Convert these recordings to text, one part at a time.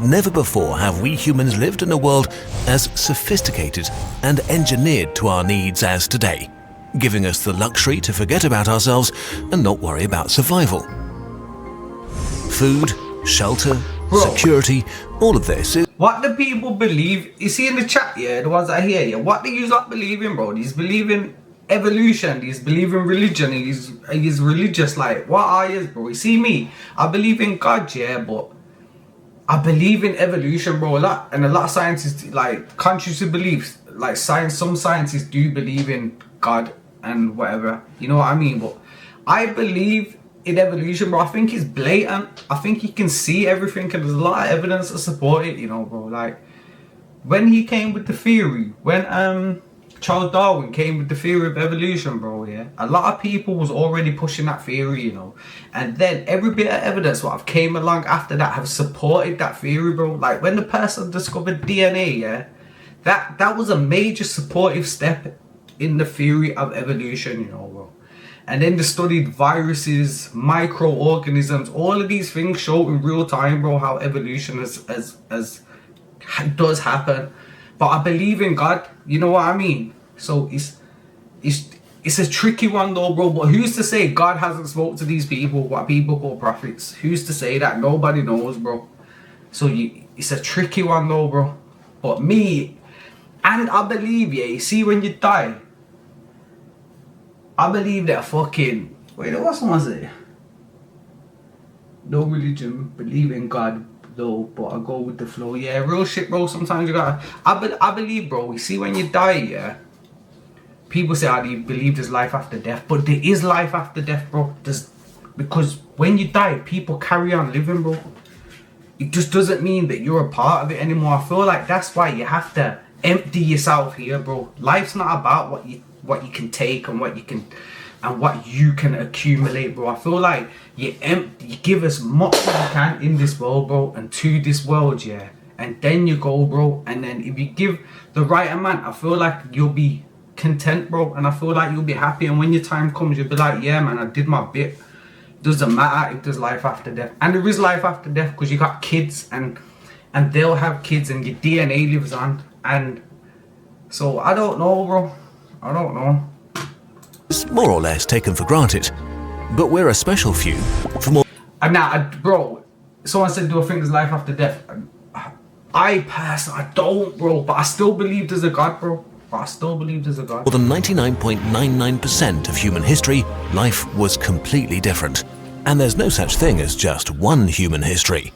Never before have we humans lived in a world as sophisticated and engineered to our needs as today, giving us the luxury to forget about ourselves and not worry about survival. Food, shelter, security, all of this is... What do people believe? You see in the chat, yeah, the ones that hear you, what do you not believe in, bro? These believe in evolution, these believe in religion, he's religious, like, what are you, bro? You see me, I believe in God, yeah, but I believe in evolution, bro, a lot. And a lot of scientists, like, contrary to beliefs, like some scientists do believe in God and whatever, you know what I mean? But I believe in evolution, bro. I think it's blatant. I think you can see everything, and there's a lot of evidence to support it, you know, bro. Like, when he came with the theory, when Charles Darwin came with the theory of evolution, bro, yeah, a lot of people was already pushing that theory, you know, and then every bit of evidence what have came along after that have supported that theory, bro. Like, when the person discovered DNA, yeah, that was a major supportive step in the theory of evolution, you know, bro. And then they studied viruses, microorganisms, all of these things show in real time, bro, how evolution does happen. But I believe in God, you know what I mean? So it's a tricky one though, bro. But who's to say God hasn't spoke to these people, what people call prophets? Who's to say that? Nobody knows, bro. So it's a tricky one though, bro. But me, and I believe, yeah, you see when you die, I believe that fucking... Wait, what someone say? No religion, believe in God though, but I go with the flow. Yeah, real shit, bro. Sometimes you gotta... I believe, bro. You see when you die, yeah, people say, I believe there's life after death. But there is life after death, bro. Because when you die, people carry on living, bro. It just doesn't mean that you're a part of it anymore. I feel like that's why you have to empty yourself here, bro. Life's not about what you can take and what you can accumulate, bro. I feel like you give as much as you can in this world, bro, and to this world, yeah, and then you go, bro. And then if you give the right amount, I feel like you'll be content, bro, and I feel like you'll be happy. And when your time comes, you'll be like, yeah, man, I did my bit. Doesn't matter if there's life after death, and there is life after death because you got kids, and they'll have kids, and your DNA lives on. And so I don't know, bro. I don't know. It's more or less taken for granted, but we're a special few for more. And now, bro, someone said, do I think there's life after death? I personally, I don't, bro, but I still believe there's a God, bro. I still believe there's a God. More than 99.99% of human history, life was completely different. And there's no such thing as just one human history.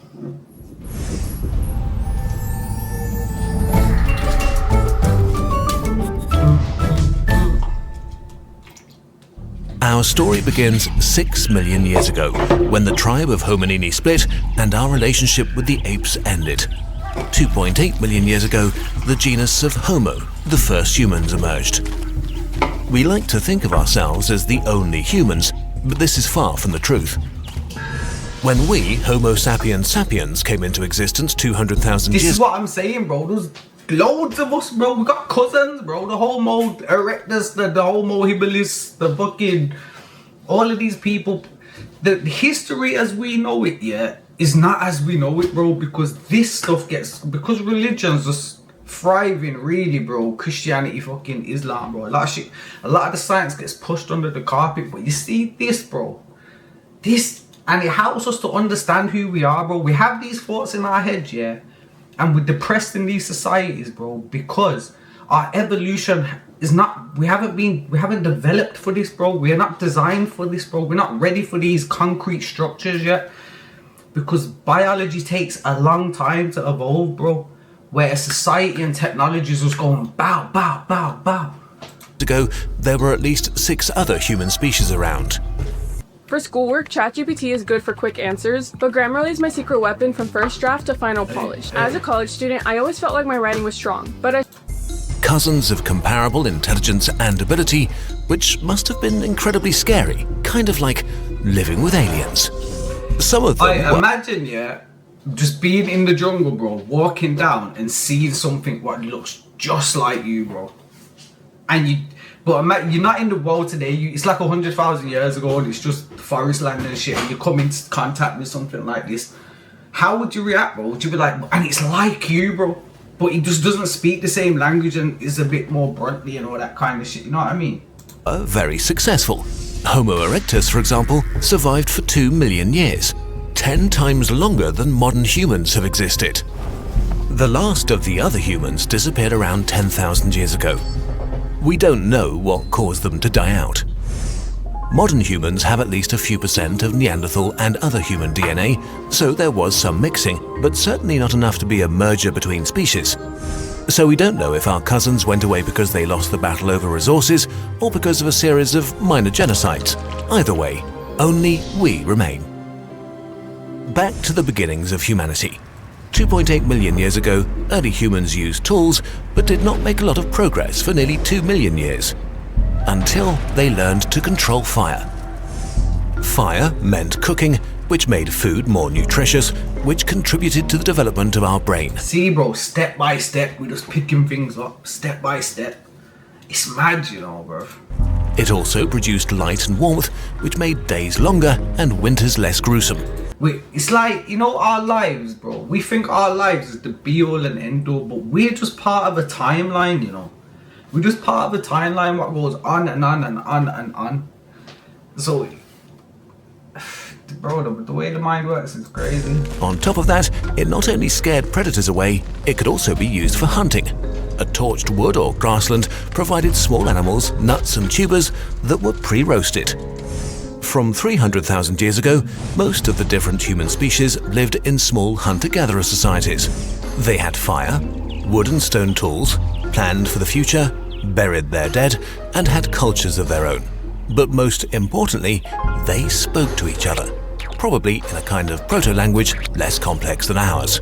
Our story begins 6 million years ago, when the tribe of Hominini split and our relationship with the apes ended. 2.8 million years ago, the genus of Homo, the first humans, emerged. We like to think of ourselves as the only humans, but this is far from the truth. When we, Homo sapiens sapiens, came into existence 200,000 years... This is what I'm saying, bro. There's loads of us, bro. We got cousins, bro. The Homo erectus, the Homo habilis, the fucking... all of these people. The history as we know it, yeah, is not as we know it, bro, because this stuff gets... because religion's just thriving, really, bro. Christianity, fucking Islam, bro. A lot of the science gets pushed under the carpet, but you see this, bro. This... and it helps us to understand who we are, bro. We have these thoughts in our heads, yeah, and we're depressed in these societies, bro, because our evolution is not... we haven't developed for this, bro. We're not designed for this, bro. We're not ready for these concrete structures yet, because biology takes a long time to evolve, bro, where society and technology is just going bow, bow, bow, bow. Ago, there were at least 6 other human species around. For schoolwork, ChatGPT is good for quick answers, but Grammarly is my secret weapon from first draft to final polish. As a college student, I always felt like my writing was strong, but Cousins of comparable intelligence and ability, which must have been incredibly scary, kind of like living with aliens. Some of them... I imagine, yeah, just being in the jungle, bro, walking down and seeing something what looks just like you, bro. And you're not in the world today. It's like 100,000 years ago, and it's just forest land and shit, and you come into contact with something like this. how would you react, bro? Would you be like, and it's like you, bro, but he just doesn't speak the same language and is a bit more bluntly and all that kind of shit, you know what I mean? Very successful. Homo erectus, for example, survived for 2 million years, 10 times longer than modern humans have existed. The last of the other humans disappeared around 10,000 years ago. We don't know what caused them to die out. Modern humans have at least a few % of Neanderthal and other human DNA, so there was some mixing, but certainly not enough to be a merger between species. So we don't know if our cousins went away because they lost the battle over resources or because of a series of minor genocides. Either way, only we remain. Back to the beginnings of humanity. 2.8 million years ago, early humans used tools, but did not make a lot of progress for nearly 2 million years. Until they learned to control fire. Fire meant cooking, which made food more nutritious, which contributed to the development of our brain. See, bro, step by step, we just picking things up, step by step. It's mad, you know, bro. It also produced light and warmth, which made days longer and winters less gruesome. Wait, it's like, you know, our lives, bro. We think our lives is the be-all and end-all, but we're just part of a timeline, you know. We're just part of a timeline what goes on and on and on and on. So, bro, the way the mind works is crazy. On top of that, it not only scared predators away, it could also be used for hunting. A torched wood or grassland provided small animals, nuts and tubers that were pre-roasted. From 300,000 years ago, most of the different human species lived in small hunter-gatherer societies. They had fire, wood and stone tools, planned for the future, buried their dead, and had cultures of their own. But most importantly, they spoke to each other, probably in a kind of proto-language less complex than ours.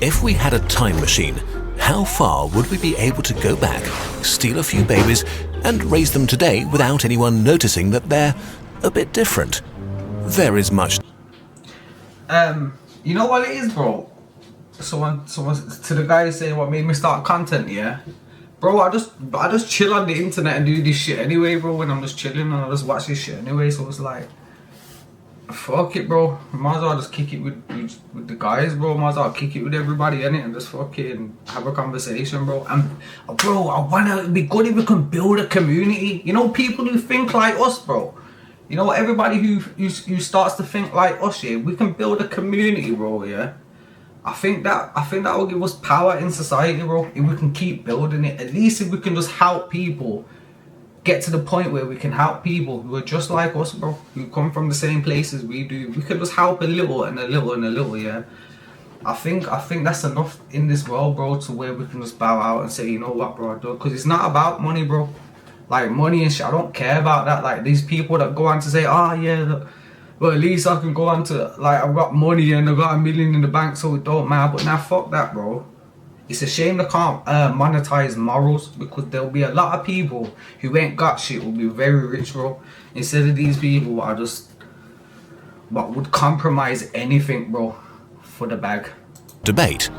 If we had a time machine, how far would we be able to go back, steal a few babies, and raise them today without anyone noticing that they're a bit different? There is much. You know what it is, bro? Someone to the guy saying what made me start content, yeah? Bro, I just chill on the internet and do this shit anyway, bro, when I'm just chilling and I just watch this shit anyway, so it's like, fuck it, bro. Might as well just kick it with the guys, bro. Might as well kick it with everybody, innit? And just fucking have a conversation, bro. And, bro, I wanna be good if we can build a community. You know, people who think like us, bro. You know, everybody who starts to think like us, yeah, we can build a community, bro, yeah? I think that will give us power in society, bro. If we can keep building it, at least if we can just help people get to the point where we can help people who are just like us, bro, who come from the same places we do. We can just help a little and a little and a little, yeah. I think that's enough in this world, bro, to where we can just bow out and say, you know what, bro, because it's not about money, bro. Like money and shit, I don't care about that. Like these people that go on to say, oh yeah, look, well, at least I can go on to, like, I've got money and I've got $1 million in the bank, so it don't matter. But now, fuck that, bro. It's a shame they can't monetize morals, because there'll be a lot of people who ain't got shit will be very rich, bro. Instead of these people who are just, what would compromise anything, bro, for the bag. Debate.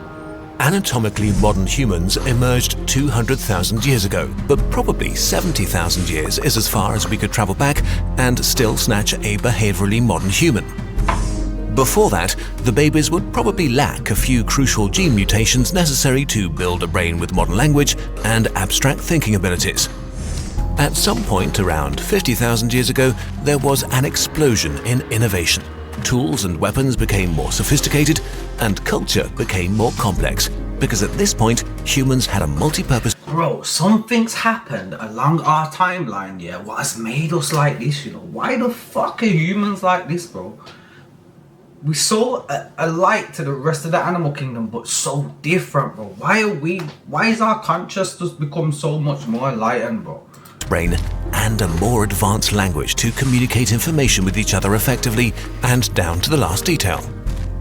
Anatomically modern humans emerged 200,000 years ago, but probably 70,000 years is as far as we could travel back and still snatch a behaviorally modern human. Before that, the babies would probably lack a few crucial gene mutations necessary to build a brain with modern language and abstract thinking abilities. At some point around 50,000 years ago, there was an explosion in innovation. Tools and weapons became more sophisticated, and culture became more complex, because at this point, humans had a multi-purpose. Bro, something's happened along our timeline, yeah, what has made us like this, you know? Why the fuck are humans like this, bro? We so alike to the rest of the animal kingdom, but so different, bro. Why is our consciousness become so much more enlightened, bro? Brain and a more advanced language to communicate information with each other effectively and down to the last detail.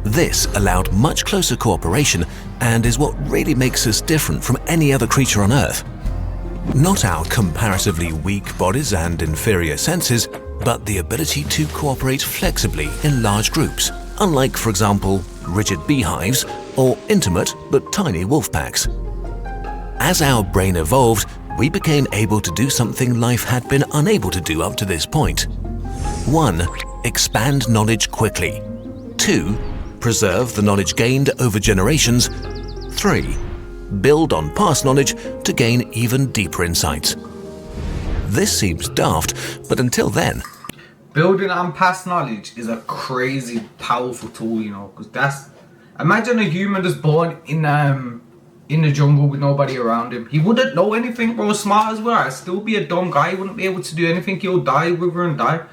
This allowed much closer cooperation and is what really makes us different from any other creature on Earth. Not our comparatively weak bodies and inferior senses, but the ability to cooperate flexibly in large groups, unlike, for example, rigid beehives or intimate but tiny wolf packs. As our brain evolved, we became able to do something life had been unable to do up to this point. 1. Expand knowledge quickly. 2. preserve the knowledge gained over generations. 3. Build on past knowledge to gain even deeper insights. This seems daft, but until then, Building on past knowledge is a crazy powerful tool, you know, because that's, imagine a human that's born in the jungle with nobody around him. He wouldn't know anything, bro. Smart as well, I'd still be a dumb guy. He wouldn't be able to do anything. He'll die, wither and die.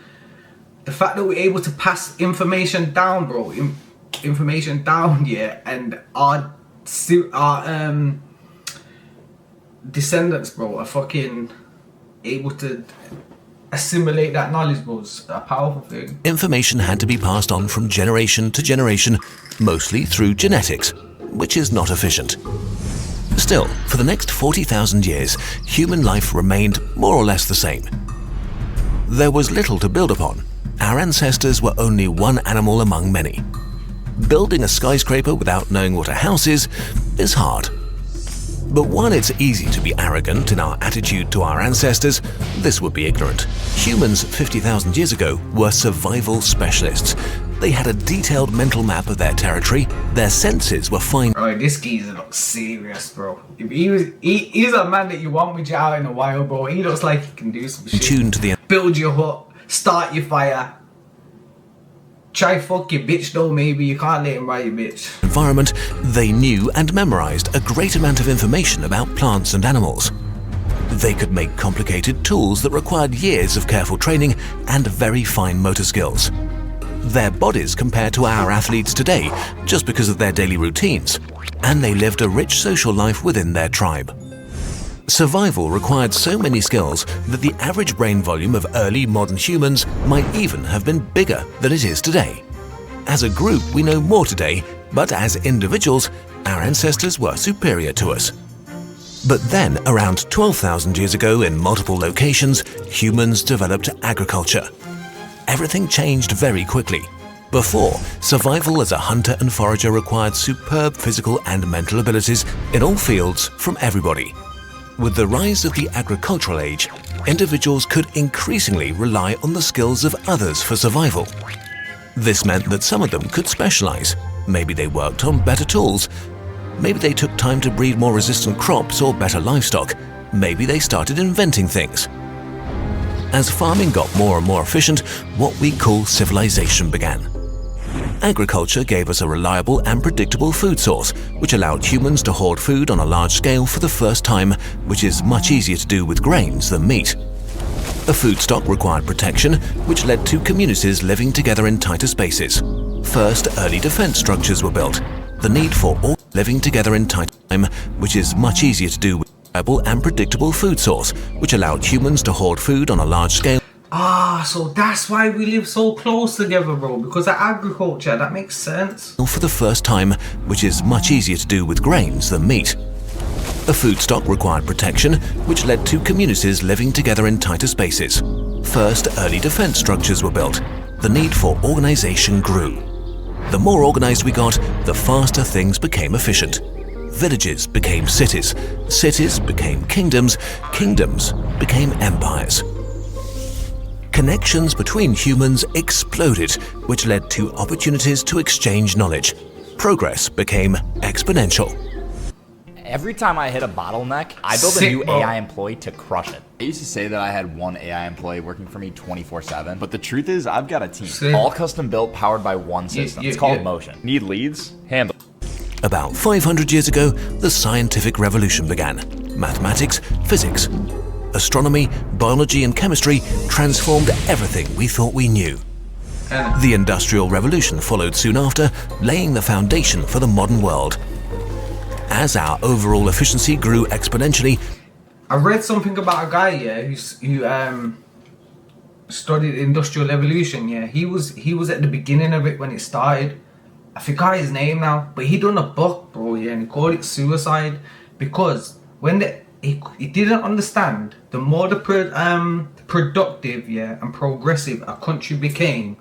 The fact that we're able to pass information down, bro, information down, yeah, and our descendants, bro, are fucking able to assimilate that knowledge, bro, is a powerful thing. information had to be passed on from generation to generation, mostly through genetics, which is not efficient. Still, for the next 40,000 years, human life remained more or less the same. There was little to build upon. Our ancestors were only one animal among many. Building a skyscraper without knowing what a house is hard. But while it's easy to be arrogant in our attitude to our ancestors, this would be ignorant. Humans 50,000 years ago were survival specialists. They had a detailed mental map of their territory. Their senses were fine. Bro, this geezer looks serious, bro. If he's a man that you want with you out in the wild, bro. He looks like he can do some shit. Tuned to the Build your hut, start your fire. Try fuck your bitch though, maybe. You can't let him ride your bitch. environment, they knew and memorized a great amount of information about plants and animals. They could make complicated tools that required years of careful training and very fine motor skills. Their bodies compared to our athletes today just because of their daily routines, and they lived a rich social life within their tribe. Survival required so many skills that the average brain volume of early modern humans might even have been bigger than it is today. As a group, we know more today, but as individuals, our ancestors were superior to us. But then, around 12,000 years ago in multiple locations, humans developed agriculture. Everything changed very quickly. Before, survival as a hunter and forager required superb physical and mental abilities in all fields from everybody. With the rise of the agricultural age, individuals could increasingly rely on the skills of others for survival. This meant that some of them could specialize. Maybe they worked on better tools. Maybe they took time to breed more resistant crops or better livestock. Maybe they started inventing things. As farming got more and more efficient, what we call civilization began. Agriculture gave us a reliable and predictable food source, which allowed humans to hoard food on a large scale for the first time, which is much easier to do with grains than meat. A food stock required protection, which led to communities living together in tighter spaces. First, early defense structures were built. The need for all living together in tighter time, which is much easier to do with a reliable and predictable food source, which allowed humans to hoard food on a large scale. So that's why we live so close together, bro, because of agriculture. That makes sense. For the first time, which is much easier to do with grains than meat. A food stock required protection, which led to communities living together in tighter spaces. First, early defense structures were built. The need for organization grew. The more organized we got, the faster things became efficient. Villages became cities. Cities became kingdoms. Kingdoms became empires. Connections between humans exploded, which led to opportunities to exchange knowledge. Progress became exponential. Every time I hit a bottleneck, I build a Sick, new bro. AI employee to crush it. I used to say that I had one AI employee working for me 24/7, but the truth is I've got a team. Sick. All custom built, powered by one system. It's called yeah. Motion. Need leads? Handle. About 500 years ago, the scientific revolution began. Mathematics, physics, astronomy, biology and chemistry transformed everything we thought we knew. The Industrial Revolution followed soon after, laying the foundation for the modern world. As our overall efficiency grew exponentially, I read something about a guy, yeah, who studied Industrial Evolution, yeah. He was at the beginning of it when it started. I forgot his name now, but he done a book, bro, yeah, and he called it Suicide, because when he didn't understand, the more productive, yeah, and progressive a country became,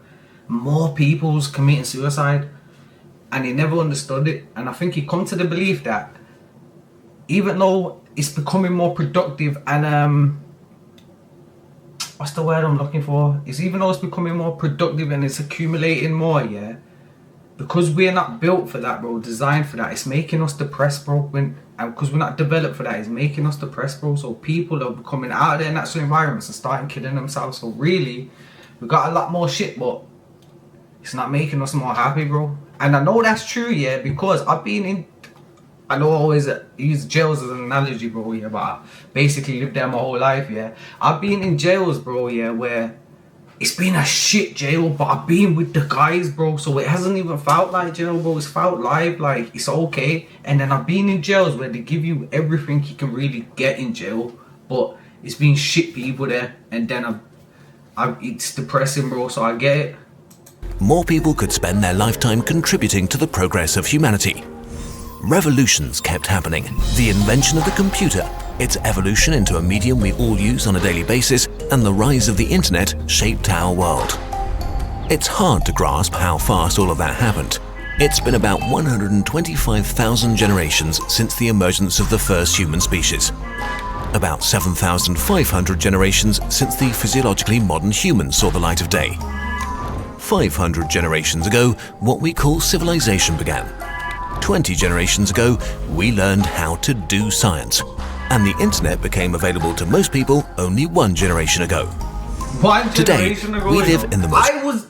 more people was committing suicide, and he never understood it. And I think he come to the belief that even though it's becoming more productive and what's the word I'm looking for? It's even though it's becoming more productive and it's accumulating more, yeah, because we're not built for that, bro, designed for that, it's making us depressed, bro. And because we're not developed for that, it's making us depressed, bro. So people are coming out of their natural environments and starting killing themselves. So really, we got a lot more shit, but it's not making us more happy, bro. And I know that's true, yeah, because I've been in, I know I always use jails as an analogy, bro, yeah, but I basically lived there my whole life, yeah. I've been in jails, bro, yeah, where it's been a shit jail, but I've been with the guys, bro, so it hasn't even felt like jail, bro. It's felt live, like it's okay. And then I've been in jails where they give you everything you can really get in jail, but it's been shit people there, and then it's depressing, bro, so I get it. More people could spend their lifetime contributing to the progress of humanity. Revolutions kept happening. The invention of the computer, its evolution into a medium we all use on a daily basis, and the rise of the internet shaped our world. It's hard to grasp how fast all of that happened. It's been about 125,000 generations since the emergence of the first human species. About 7,500 generations since the physiologically modern human saw the light of day. 500 generations ago, what we call civilization began. 20 generations ago, we learned how to do science. And the internet became available to most people only 1 generation ago. Today, we live in the most I was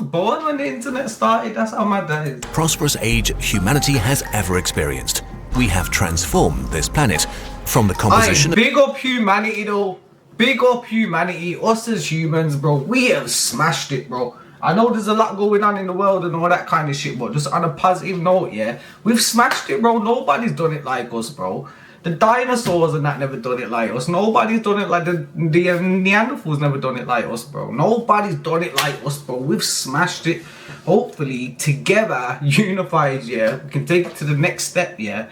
born when the internet started. That's how mad that is. prosperous age humanity has ever experienced. We have transformed this planet from the composition Big up humanity, though. Big up humanity. Us as humans, bro. We have smashed it, bro. I know there's a lot going on in the world and all that kind of shit, but just on a positive note, yeah, we've smashed it, bro. Nobody's done it like us, bro. The dinosaurs and that never done it like us. Nobody's done it like the Neanderthals never done it like us, bro. Nobody's done it like us, bro. We've smashed it. Hopefully, together, unified, yeah, we can take it to the next step, yeah,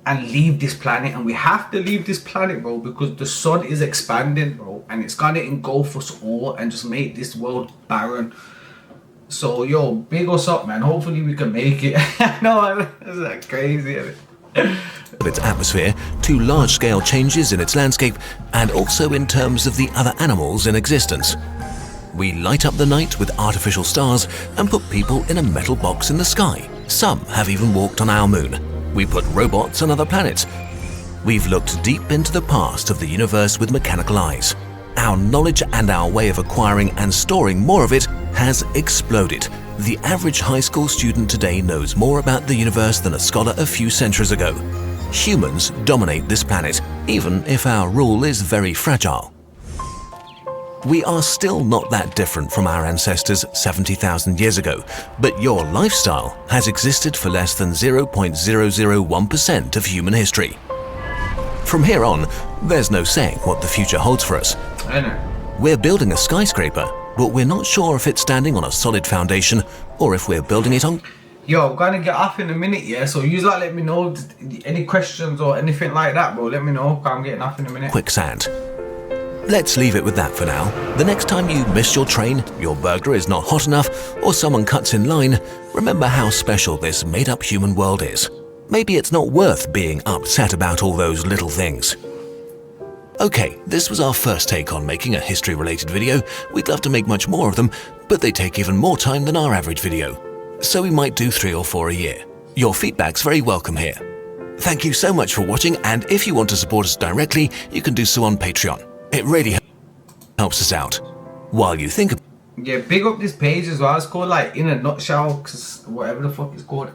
and leave this planet. And we have to leave this planet, bro, because the sun is expanding, bro, and it's gonna engulf us all and just make this world barren. So, yo, big us up, man. Hopefully we can make it. No, that's like crazy, isn't it? of its atmosphere to large-scale changes in its landscape and also in terms of the other animals in existence. We light up the night with artificial stars and put people in a metal box in the sky. Some have even walked on our moon. We put robots on other planets. We've looked deep into the past of the universe with mechanical eyes. Our knowledge and our way of acquiring and storing more of it has exploded. The average high school student today knows more about the universe than a scholar a few centuries ago. Humans dominate this planet, even if our rule is very fragile. We are still not that different from our ancestors 70,000 years ago, but your lifestyle has existed for less than 0.001% of human history. From here on, there's no saying what the future holds for us. I know. We're building a skyscraper, but we're not sure if it's standing on a solid foundation or if we're building it on... Yo, I'm gonna get off in a minute, yeah? So you like let me know any questions or anything like that, bro. Let me know, 'cause I'm getting off in a minute. quicksand. Let's leave it with that for now. The next time you miss your train, your burger is not hot enough, or someone cuts in line, remember how special this made-up human world is. Maybe it's not worth being upset about all those little things. Okay, this was our first take on making a history-related video. We'd love to make much more of them, but they take even more time than our average video. So we might do 3 or 4 a year. Your feedback's very welcome here. Thank you so much for watching, and if you want to support us directly, you can do so on Patreon. It really helps us out. While you think... Yeah, big up this page as well. It's called like In a Nutshell, 'cause whatever the fuck it's called.